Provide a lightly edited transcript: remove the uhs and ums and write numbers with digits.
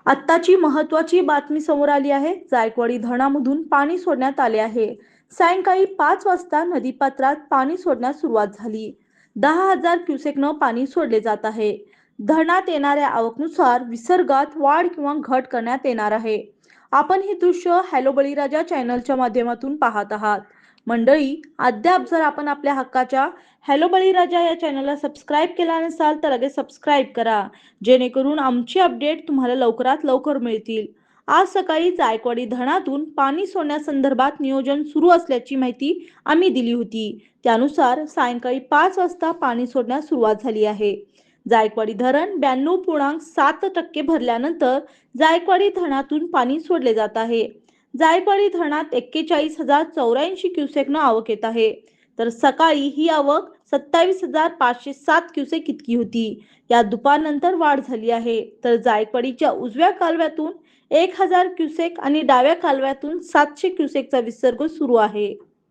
आत्ताची महत्त्वाची बातमी समोर आली आहे। जायकवाडी धरणामधून पाणी सोडण्यात आले आहे। सायंकाळी 5 वाजता नदीपात्रात पाणी सोडण्यास सुरुवात झाली। 10,000 क्युसेकनं पाणी सोडले जात आहे। धरणात येणाऱ्या आवकनुसार विसर्गात वाढ किंवा घट करण्यात येणार आहे। आपण हे दृश्य हॅलो बळीराजा चॅनलच्या माध्यमातून पाहत आहात। मंडळी, अद्याप जर आपण आपल्या हक्काच्या हॅलो बळीराजा या चॅनलला सबस्क्राईब केला नसाल तर लगेच सबस्क्राईब करा, जेणेकरून आमची अपडेट तुम्हाला लवकरात लवकर मिळतील। आज सकाळी जायकवाडी धरणातून पाणी सोडण्यासंदर्भात नियोजन सुरू असल्याची माहिती आम्ही दिली होती। त्यानुसार सायंकाळी 5 वाजता पाणी सोडण्यास सुरुवात झाली आहे। जायकवाडी धरण 92.7% भरल्यानंतर जायकवाडी धरणातून पाणी सोडले जात आहे। जायकवाडी धरणात 41,084 क्युसेकनं आवक येत आहे, तर सकाळी ही आवक 27,507 क्युसेक इतकी होती। या दुपारनंतर वाढ झाली आहे, तर जायकवाडीच्या उजव्या कालव्यातून 1,000 क्युसेक आणि डाव्या कालव्यातून 700 क्युसेकचा विसर्ग सुरू आहे।